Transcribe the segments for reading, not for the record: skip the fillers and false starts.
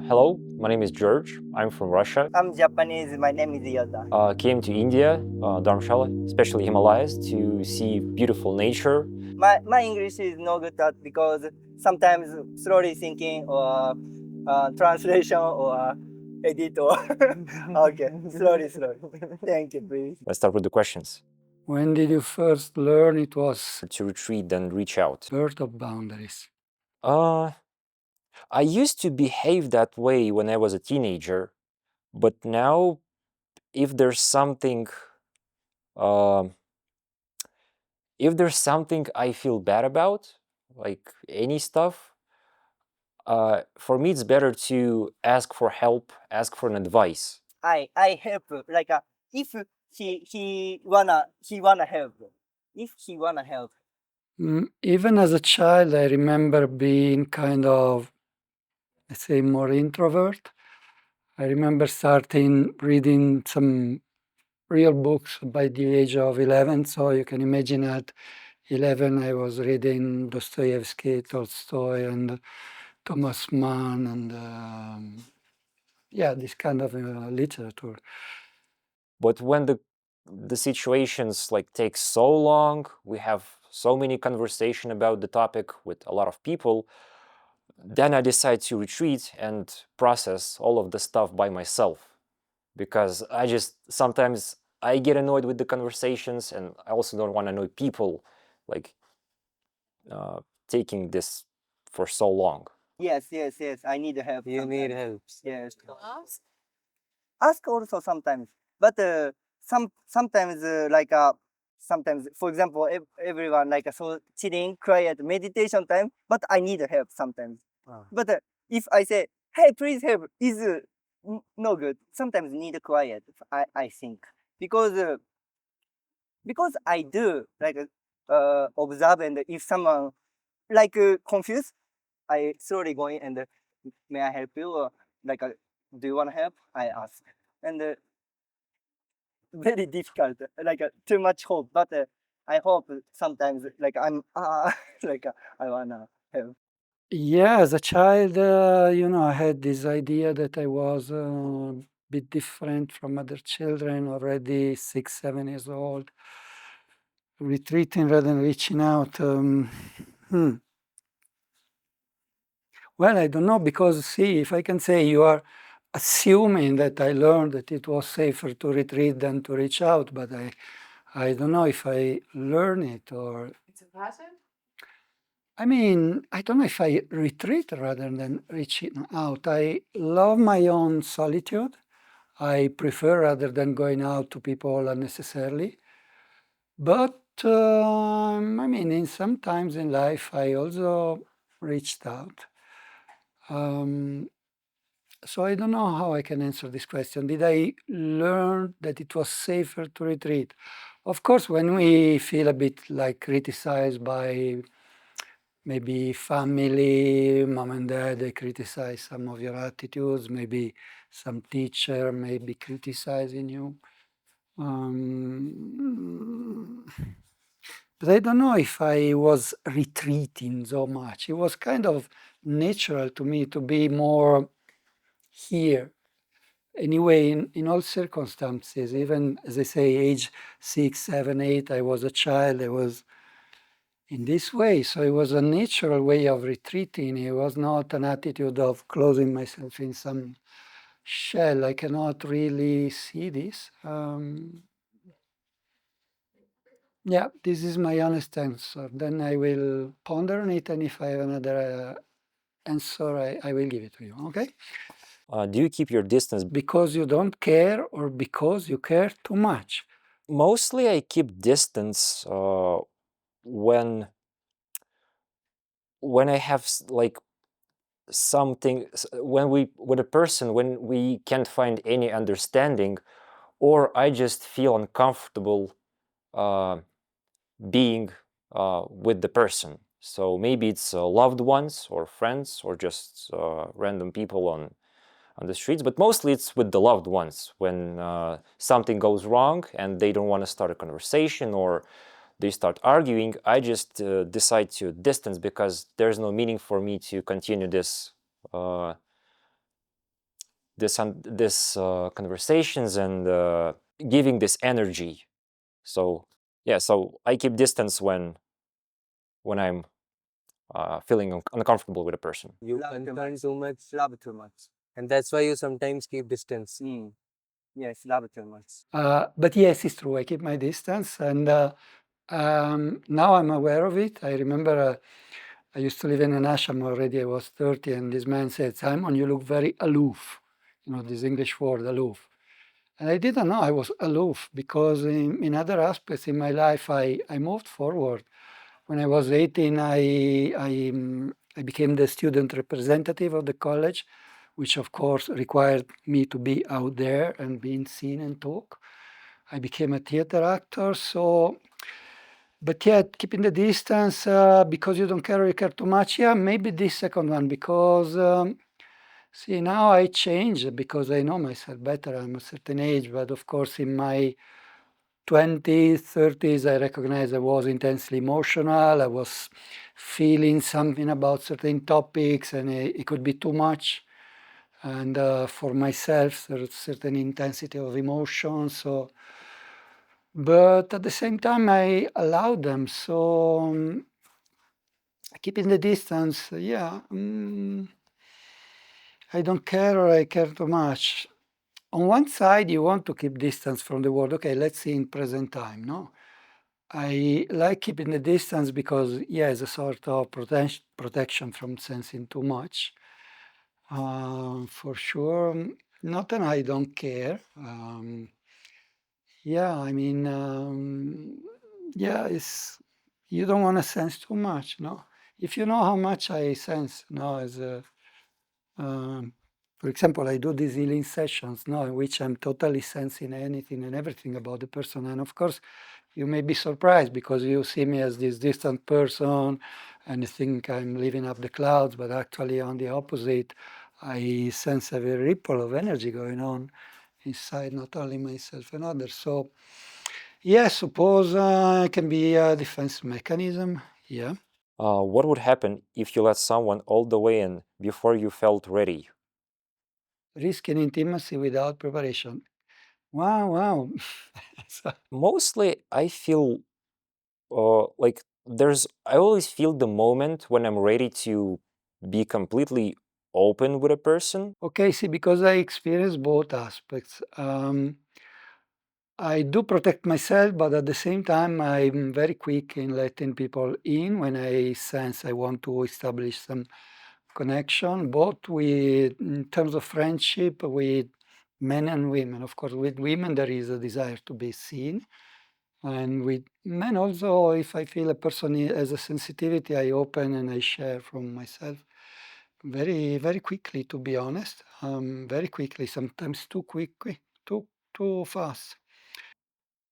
Hello, my name is George. I'm from Russia. I'm Japanese. My name is Yoda. Came to India, Dharamshala, especially Himalayas, to see beautiful nature. My English is not good at because sometimes slowly thinking or translation or editor. Okay, slowly. Thank you, please. Let's start with the questions. When did you first learn it was To retreat and reach out. birth of boundaries? I used to behave that way when I was a teenager, but now, if there's something, um I feel bad about, like any stuff, for me it's better to ask for help, ask for an advice. I help like if he wanna help. If he wanna help. Even as a child, I remember being kind of, let's say, more introvert. I remember starting reading some real books by the age of 11. So you can imagine at 11, I was reading Dostoevsky, Tolstoy, and Thomas Mann, and this kind of literature. But when the situations like take so long, we have so many conversation about the topic with a lot of people, then I decide to retreat and process all of the stuff by myself, because sometimes I get annoyed with the conversations, and I also don't want to annoy people like taking this for so long. Yes. I need help. You need help. Yes. Ask also sometimes, but sometimes sometimes, for example, everyone like so chilling, quiet, meditation time. But I need help sometimes. But if I say, "Hey, please help," is no good. Sometimes need quiet. I think because I do like observe, and if someone like confused, I slowly go in and may I help you? Or like, do you want help? I ask, and very difficult, like too much hope. But I hope sometimes like I'm like I wanna help. Yeah, as a child, I had this idea that I was a bit different from other children, already 6, 7 years old, retreating rather than reaching out. Well, I don't know, because see, if I can say you are assuming that I learned that it was safer to retreat than to reach out, but I don't know if I learn it or. It's a pattern? I mean, I don't know if I retreat rather than reaching out. I love my own solitude. I prefer rather than going out to people unnecessarily. But I mean, in sometimes in life, I also reached out. So I don't know how I can answer this question. Did I learn that it was safer to retreat? Of course, when we feel a bit like criticized by maybe family, mom and dad, they criticize some of your attitudes, maybe some teacher may be criticizing you. But I don't know if I was retreating so much. It was kind of natural to me to be more here. Anyway, in all circumstances, even as I say, age 6, 7, 8, I was a child, I was in this way. So it was a natural way of retreating. It was not an attitude of closing myself in some shell. I cannot really see this. Yeah, this is my honest answer. Then I will ponder on it, and if I have another answer, I will give it to you, okay? Do you keep your distance? Because you don't care or because you care too much? Mostly I keep distance when I have like something, when we can't find any understanding, or I just feel uncomfortable being with the person. So maybe it's loved ones or friends or just random people on the streets, but mostly it's with the loved ones when something goes wrong and they don't want to start a conversation or they start arguing. I just decide to distance because there's no meaning for me to continue this this conversations and giving this energy. So yeah, so I keep distance when I'm feeling uncomfortable with a person. You Love too concern much. too much, Love too much. and that's why you sometimes keep distance. Yes, love too much. But yes, it's true. I keep my distance, and now I'm aware of it. I remember I used to live in an ashram already. I was 30, and this man said, "Simon, you look very aloof." You know, this English word, aloof. And I didn't know I was aloof because in other aspects in my life, I moved forward. When I was 18, I became the student representative of the college, which of course required me to be out there and being seen and talk. I became a theater actor, so, but yet keeping the distance because you don't care or you care too much. Yeah, maybe this second one because see, now I change because I know myself better. I'm a certain age, but of course in my 20s, 30s, I recognize I was intensely emotional. I was feeling something about certain topics, and it could be too much. And for myself, there's certain intensity of emotion. So, but at the same time, I allow them. So, keeping the distance, yeah, I don't care or I care too much. On one side, you want to keep distance from the world. Okay, let's see in present time, no? I like keeping the distance because, yeah, it's a sort of protection from sensing too much. For sure. Not that I don't care. Yeah, I mean, yeah, it's you don't want to sense too much, no? If you know how much I sense, no, as a, for example, I do these healing sessions, no, in which I'm totally sensing anything and everything about the person, and of course, you may be surprised because you see me as this distant person and you think I'm living up the clouds, but actually, on the opposite, I sense a very ripple of energy going on inside not only myself and others. So, yeah, suppose it can be a defense mechanism. Yeah. What would happen if you let someone all the way in before you felt ready? Risking intimacy without preparation. Wow, wow. So, Mostly, I feel like I always feel the moment when I'm ready to be completely open with a person. okay, see, because I experience both aspects. I do protect myself, but at the same time, I'm very quick in letting people in when I sense I want to establish some connection, both with, in terms of friendship, with men and women. Of course, with women, there is a desire to be seen. And with men also, if I feel a person has a sensitivity, I open and I share from myself very, very quickly, to be honest. Very quickly, sometimes too quickly, too fast.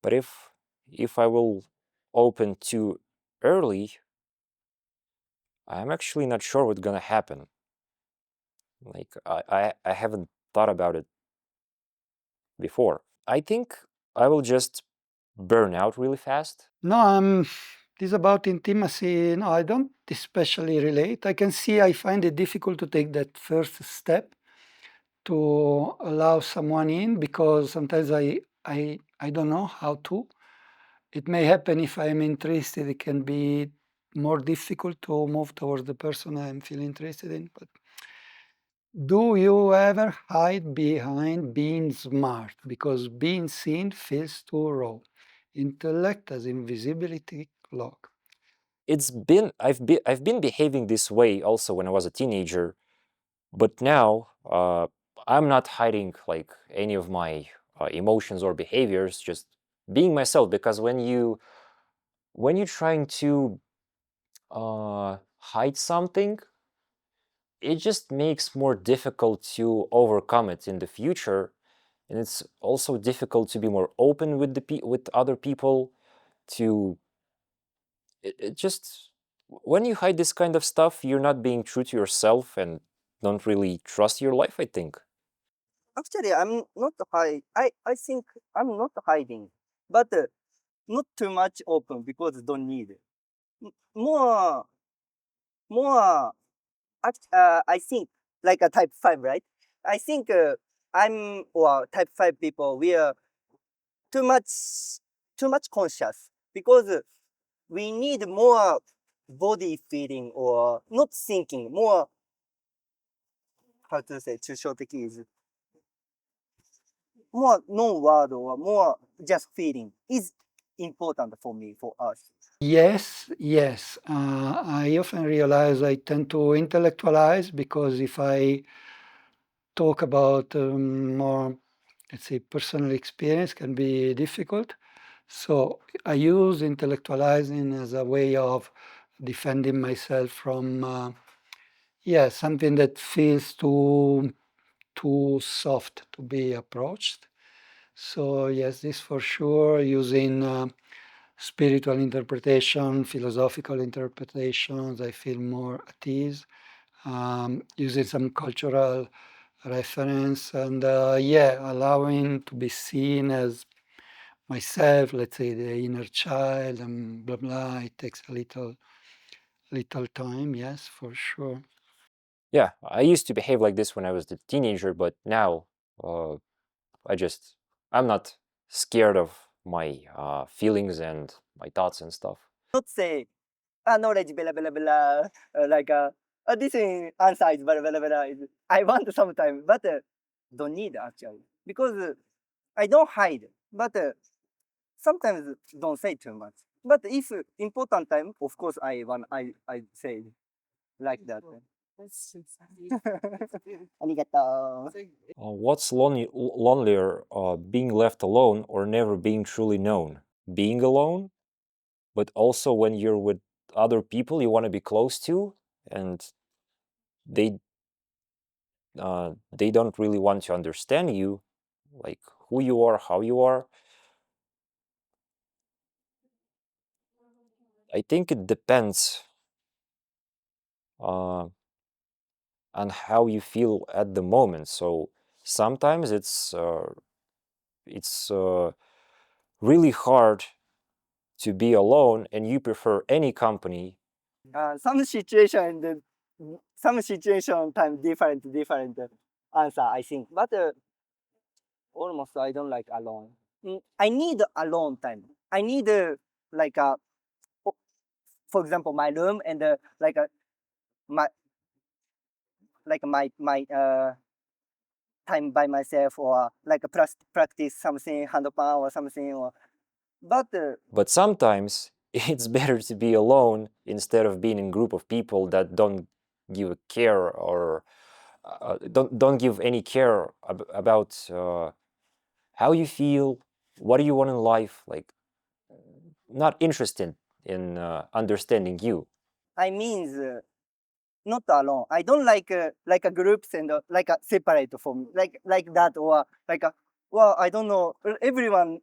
But if I will open too early, I'm actually not sure what's gonna happen. Like I haven't thought about it before. I think I will just burn out really fast. No, this about intimacy. No, I don't especially relate. I can see I find it difficult to take that first step to allow someone in because sometimes I don't know how to. It may happen if I'm interested. It can be more difficult to move towards the person I'm feeling interested in. But do you ever hide behind being smart? Because being seen feels too raw. Intellect as invisibility cloak. I've been behaving this way also when I was a teenager, but now I'm not hiding like any of my emotions or behaviors, just being myself. Because when you're trying to hide something, it just makes more difficult to overcome it in the future, and it's also difficult to be more open with with other people. To it just when you hide this kind of stuff, you're not being true to yourself and don't really trust your life, I think. Actually, I'm not I think I'm not hiding, but not too much open because don't need it. More, more. I think like a type 5, right? I think I'm or type 5 people, we are too much conscious because we need more body feeling or not thinking, more how to say 抽象的 is more non-word or more just feeling is important for me, for us. Yes, yes. I often realize I tend to intellectualize because if I talk about more, let's say, personal experience can be difficult. So I use intellectualizing as a way of defending myself from, yeah, something that feels too soft to be approached. So yes, this for sure, using spiritual interpretation, philosophical interpretations, I feel more at ease. Using some cultural reference and yeah, allowing to be seen as myself, let's say the inner child and blah blah. It takes a little time, yes, for sure. Yeah, I used to behave like this when I was a teenager, but now uh, I'm not scared of my feelings and my thoughts and stuff. Not say, knowledge, blah, blah, blah, like, this answer is blah, blah, blah, I want sometime, but don't need actually. Because I don't hide, but sometimes don't say too much. But if important time, of course, I say like that. ありがとう。What's lonelier, being left alone or never being truly known? Being alone, but also when you're with other people you want to be close to, and they don't really want to understand you, like who you are, how you are. I think it depends on how you feel at the moment. So sometimes it's really hard to be alone and you prefer any company. Some situation, some situation time different answer, I think. But almost I don't like alone. I need alone time. I need like for example, my room and like my my time by myself or like practice something handpan or something or But sometimes it's better to be alone instead of being in a group of people that don't give a care or don't give any care about how you feel, what do you want in life, like not interested in understanding you. I mean not alone. I don't like a groups and like a separate from like that or like a well I don't know everyone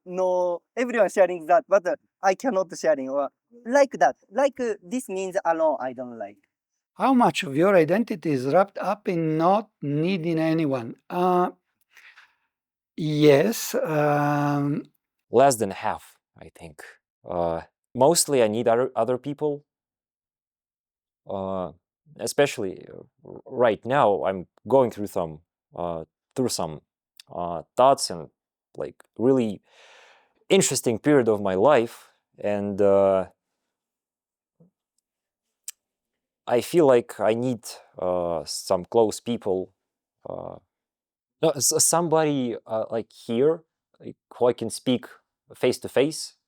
sharing that but I cannot sharing or like that like this means alone I don't like. How much of your identity is wrapped up in not needing anyone? Yes. Less than half, I think. Mostly I need other people, especially right now. I'm going through some thoughts and like really interesting period of my life, and I feel like I need some close people, no, somebody like here, like, who I can speak face to face.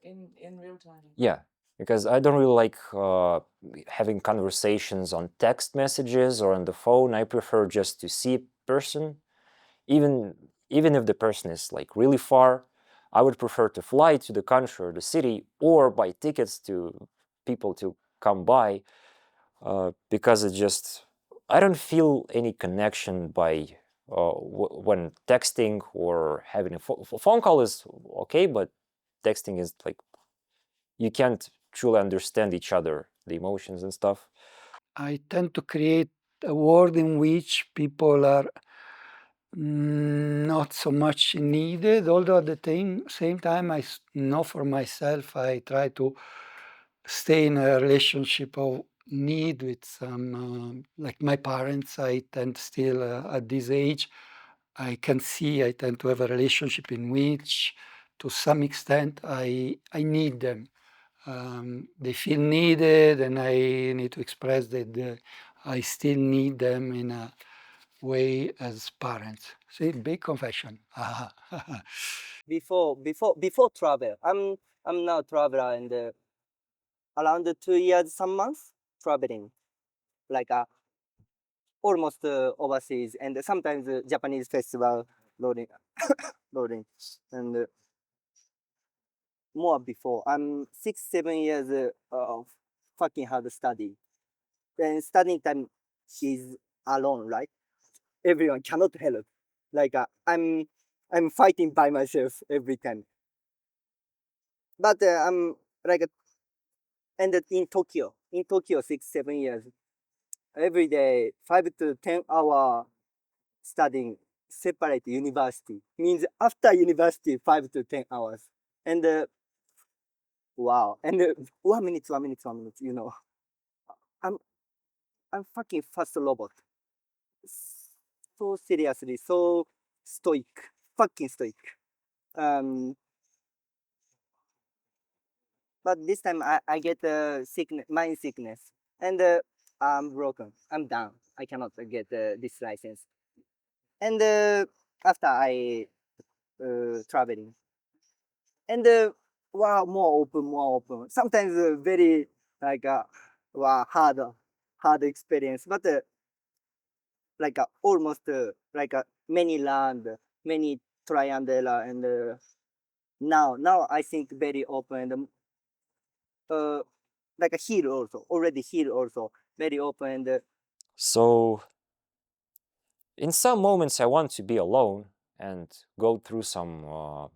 In real time. Yeah, because I don't really like having conversations on text messages or on the phone. I prefer just to see a person, even if the person is like really far. I would prefer to fly to the country or the city or buy tickets to people to come by, because it just, I don't feel any connection by when texting or having a phone call is okay, but texting is like you can't truly understand each other, the emotions and stuff. I tend to create a world in which people are not so much needed, although at the same time, I know for myself, I try to stay in a relationship of need with some, like my parents, I tend still at this age I can see I tend to have a relationship in which, to some extent, I need them. They feel needed, and I need to express that I still need them in a way as parents. See, big confession. Before travel, I'm now traveler, and around 2 years, some months traveling, like almost overseas, and sometimes Japanese festival loading, loading, and more before. I'm 6, 7 years of fucking hard study. Then studying time is alone, right? Everyone cannot help. Like I'm fighting by myself every time. But I'm like ended in Tokyo. In Tokyo, 6, 7 years. Every day, 5 to 10 hour studying separate university means after university 5 to 10 hours. And wow. And 1 minute, 1 minute, 1 minute. You know, I'm I'm fucking fast robot. So seriously, so stoic, fucking stoic. Um, but this time I get sickness, mind sickness, and I'm broken. I'm down. I cannot get this license. And after I traveling, and wow, more open. Sometimes very like wow, hard experience, but like almost like many land, many try and error, and now I think very open, and like a heal also, already heal also, very open, and So, in some moments, I want to be alone and go through some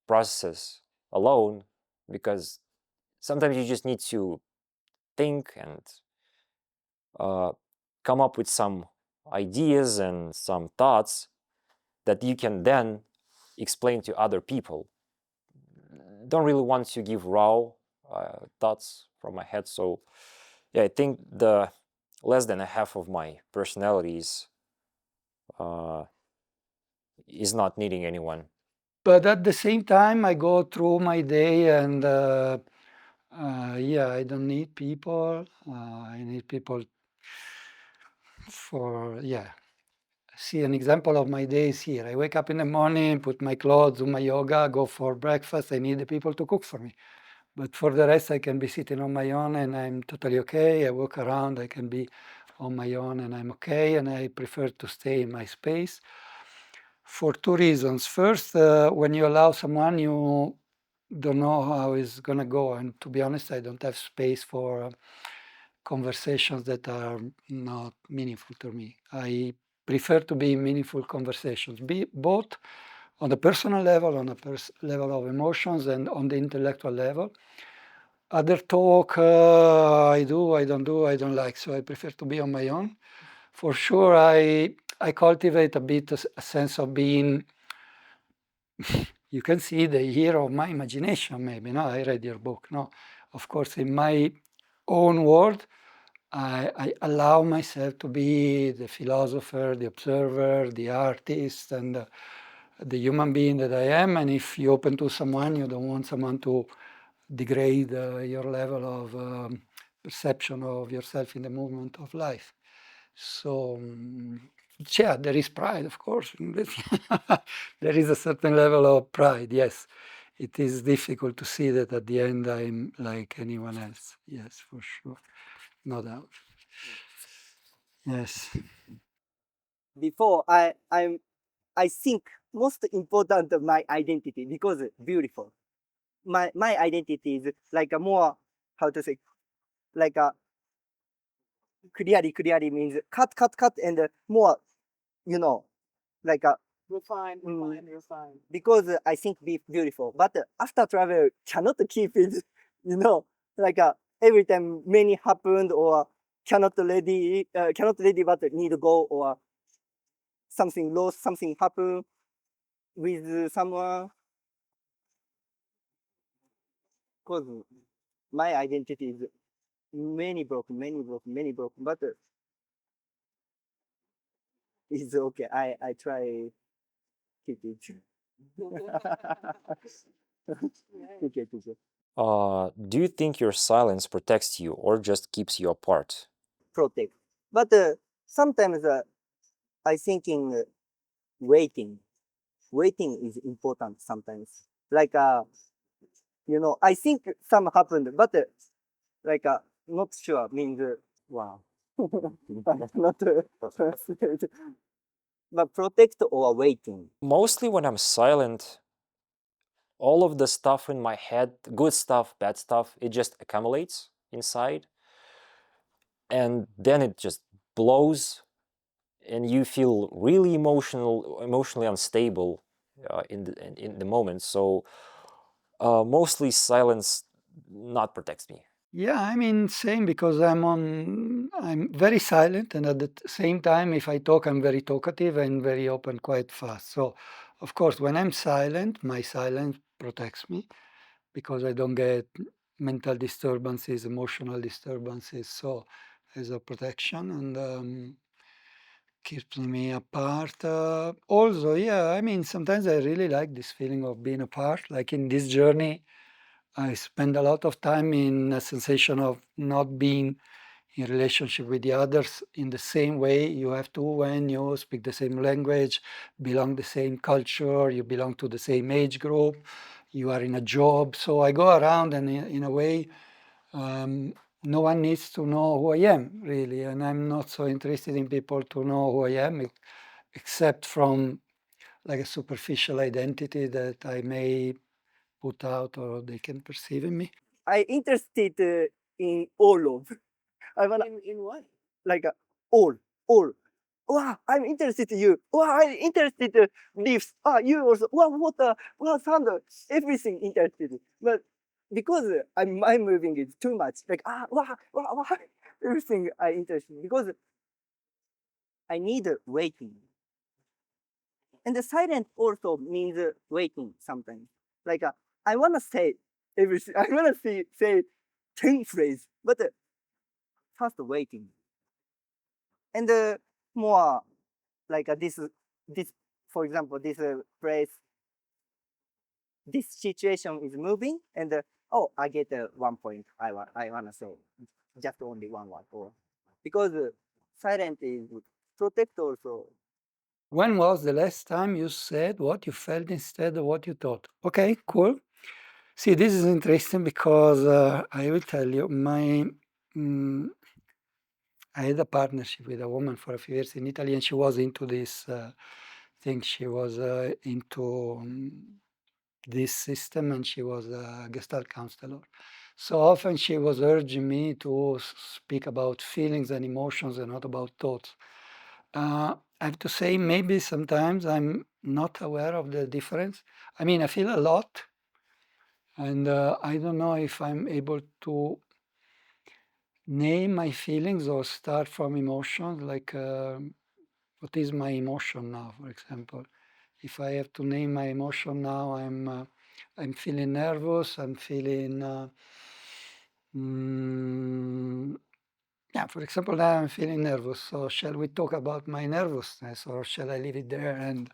processes alone, because sometimes you just need to think and come up with some ideas and some thoughts that you can then explain to other people. Don't really want to give raw thoughts from my head. So yeah, I think the less than a half of my personality is not needing anyone. But at the same time, I go through my day and yeah, I don't need people. I need people for, yeah. See, an example of my day is here. I wake up in the morning, put my clothes, do my yoga, go for breakfast. I need the people to cook for me. But for the rest, I can be sitting on my own and I'm totally okay. I walk around, I can be on my own and I'm okay. And I prefer to stay in my space for two reasons. First, when you allow someone, you don't know how it's going to go. And to be honest, I don't have space for conversations that are not meaningful to me. I prefer to be in meaningful conversations, be both on the personal level, on the level of emotions, and on the intellectual level. Other talk, I do, I don't do, I don't like. So I prefer to be on my own. For sure, I cultivate a bit a sense of being, you can see the hero of my imagination, maybe. No, I read your book. No, of course, in my own world, I allow myself to be the philosopher, the observer, the artist, and the human being that I am. And if you open to someone, you don't want someone to degrade your level of perception of yourself in the movement of life. So, yeah, there is pride, of course. There is a certain level of pride, yes. It is difficult to see that at the end I'm like anyone else. Yes, for sure. No doubt. Yes. before I think most important of my identity because beautiful. My identity is like a more, how to say, like a clearly means cut and more, you know, like a Refine, refine. because I think be beautiful, but after travel cannot keep it, you know, like every time many happened or cannot ready but need to go, or something lost, something happened with someone. Because my identity is many broken, but it's okay. I try keep it. Okay, teacher. Do you think your silence protects you or just keeps you apart? Protect. But sometimes I thinking waiting. Waiting is important sometimes. Like I think some happened, but like not sure means wow. Not translate. But protect or waiting. Mostly when I'm silent, all of the stuff in my head, good stuff, bad stuff, it just accumulates inside. And then it just blows and you feel really emotionally unstable in the moment. So mostly silence not protects me. Yeah, I mean, same because I'm very silent, and at the same time, if I talk, I'm very talkative and very open quite fast. So, of course, when I'm silent, my silence protects me because I don't get mental disturbances, emotional disturbances. So, as a protection and keeps me apart. Also, yeah, I mean, sometimes I really like this feeling of being apart. Like in this journey, I spend a lot of time in a sensation of not being in relationship with the others in the same way you have to when you speak the same language, belong the same culture, you belong to the same age group, you are in a job. So I go around and in a way, no one needs to know who I am really, and I'm not so interested in people to know who I am, except from like a superficial identity that I may put out or they can perceive in me. I interested in all of. I wanna In what? like all. Wow, I'm interested in you. Wow, I'm interested leaves. Ah, you also. Wow, water. Wow, thunder. Everything interested. But because my moving is too much. Like wow. Everything I interested because I need waiting. And the silent also means waiting sometimes. Like I wanna say everything. I wanna say 10 phrases, but first waiting. And more like this for example this phrase, this situation is moving, and oh, I get 1 point. I wanna say just only one word, or because silent is protect also. When was the last time you said what you felt instead of what you thought? Okay, cool. See, this is interesting because I will tell you, I had a partnership with a woman for a few years in Italy, and she was into this thing. She was into this system, and she was a Gestalt counselor. So often she was urging me to speak about feelings and emotions and not about thoughts. I have to say, maybe sometimes I'm not aware of the difference. I mean, I feel a lot, and I don't know if I'm able to name my feelings or start from emotions. Like, what is my emotion now, for example? If I have to name my emotion now, I'm feeling nervous. I'm feeling. Mm, yeah, for example, now I'm feeling nervous. So, shall we talk about my nervousness, or shall I leave it there and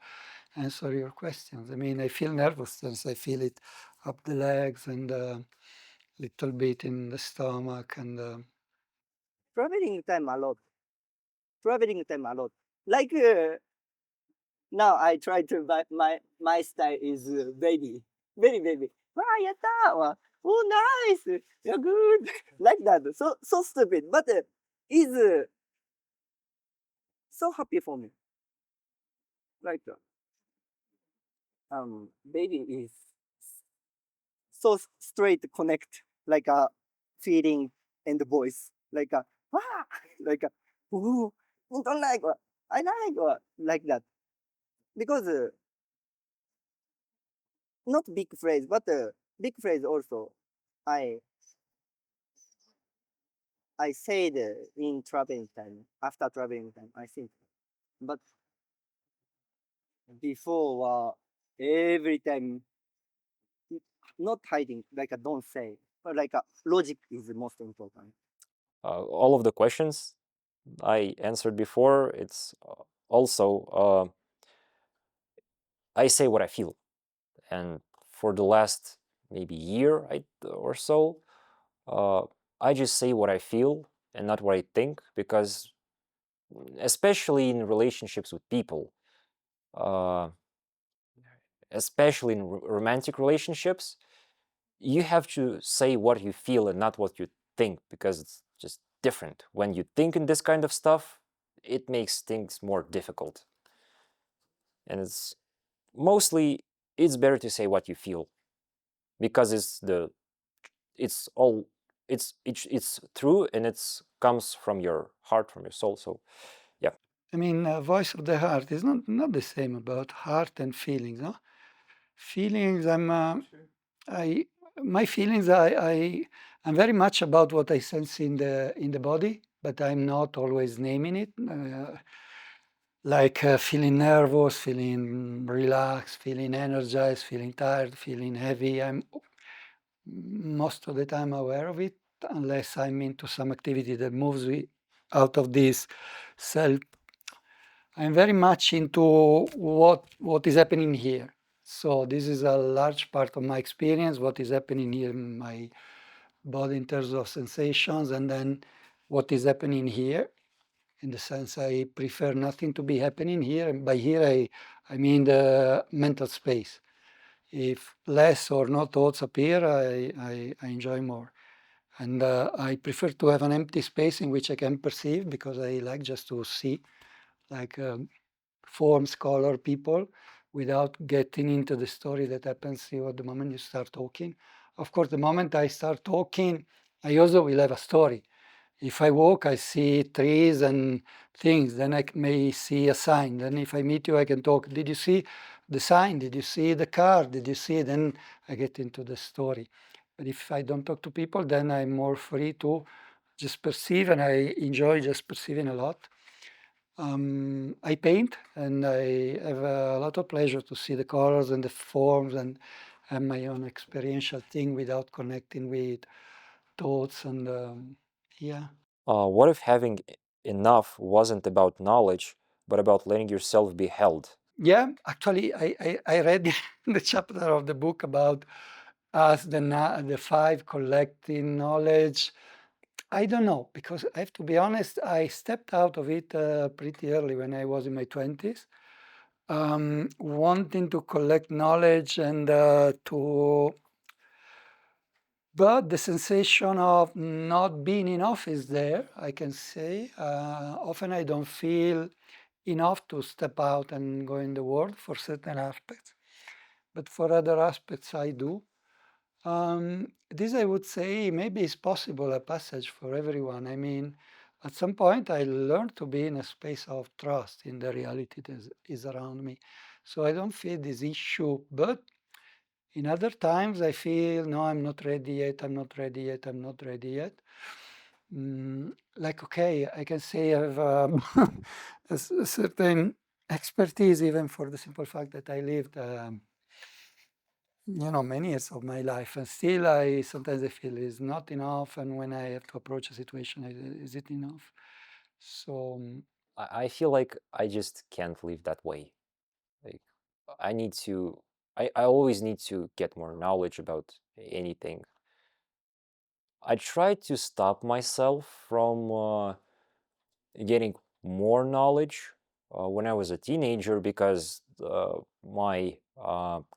answer your questions? I mean, I feel nervousness. I feel it up the legs and a little bit in the stomach. And Traveling time a lot. Traveling time a lot. Like now I try to buy my style is baby, very baby. Wow, yatta! Wow. Oh, nice! You're good. Like that. So stupid, but is so happy for me. Like baby is so straight connect like a feeling and the voice like a ah, like a ooh, you don't like what I like that because not big phrase but big phrase also I I said in traveling time after traveling time I think but before every time not hiding like a don't say but like a logic is the most important. All of the questions I answered before, it's also I say what I feel. And for the last maybe year or so, I just say what I feel and not what I think, because especially in relationships with people, uh, especially in romantic relationships, you have to say what you feel and not what you think, because it's just different. When you think in this kind of stuff, it makes things more difficult. And it's better to say what you feel, because it's all it's true, and it's comes from your heart, from your soul. So yeah. I mean, voice of the heart is not the same about heart and feelings, no? Feelings, I my feelings, I'm very much about what I sense in the body, but I'm not always naming it. Like feeling nervous, feeling relaxed, feeling energized, feeling tired, feeling heavy. I'm most of the time aware of it, unless I'm into some activity that moves me out of this self. I'm very much into what is happening here. So this is a large part of my experience, what is happening here in my body in terms of sensations, and then what is happening here. In the sense, I prefer nothing to be happening here. And by here, I mean the mental space. If less or no thoughts appear, I enjoy more. And I prefer to have an empty space in which I can perceive, because I like just to see, like forms, color, people, without getting into the story that happens at the moment you start talking. Of course, the moment I start talking, I also will have a story. If I walk, I see trees and things, then I may see a sign. Then if I meet you, I can talk. Did you see the sign? Did you see the car? Did you see? Then I get into the story. But if I don't talk to people, then I'm more free to just perceive, and I enjoy just perceiving a lot. I paint, and I have a lot of pleasure to see the colors and the forms, and have my own experiential thing without connecting with thoughts. And yeah. What if having enough wasn't about knowledge, but about letting yourself be held? Yeah, actually, I read the chapter of the book about us, the five collecting knowledge. I don't know, because I have to be honest, I stepped out of it pretty early when I was in my 20s, wanting to collect knowledge and but the sensation of not being enough is there, I can say. Often I don't feel enough to step out and go in the world for certain aspects, but for other aspects I do. This, I would say, maybe is possible a passage for everyone. I mean, at some point I learned to be in a space of trust in the reality that is around me. So I don't feel this issue, but in other times I feel, no, I'm not ready yet, I'm not ready yet, I'm not ready yet. Like, okay, I can say I have a certain expertise, even for the simple fact that I lived many years of my life, and still I sometimes I feel it's not enough, and when I have to approach a situation, is it enough? So I feel like I just can't live that way. Like, I need to, I always need to get more knowledge about anything. I try to stop myself from getting more knowledge when I was a teenager, because my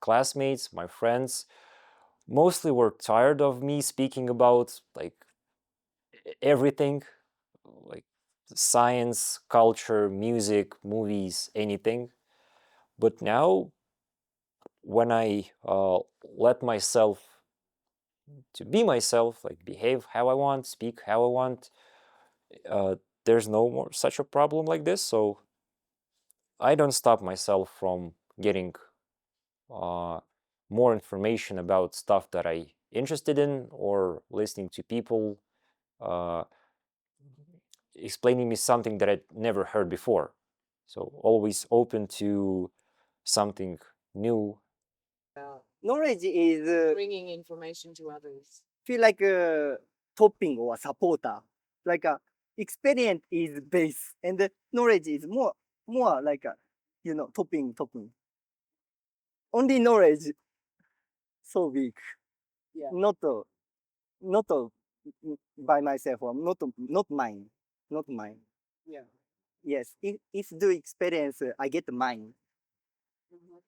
classmates, my friends, mostly were tired of me speaking about like everything, like science, culture, music, movies, anything. But now, when I let myself to be myself, like behave how I want, speak how I want, uh, there's no more such a problem like this. So I don't stop myself from getting uh, more information about stuff that I interested in, or listening to people uh, explaining me something that I'd never heard before. So always open to something new. Knowledge is Bringing information to others. feel like a topping or supporter. Like experience is base, and the knowledge is more like a topping. only knowledge so big. Yeah. Not by myself or not mine. Not mine. Yeah. Yes. If do experience, I get mine. Mhm.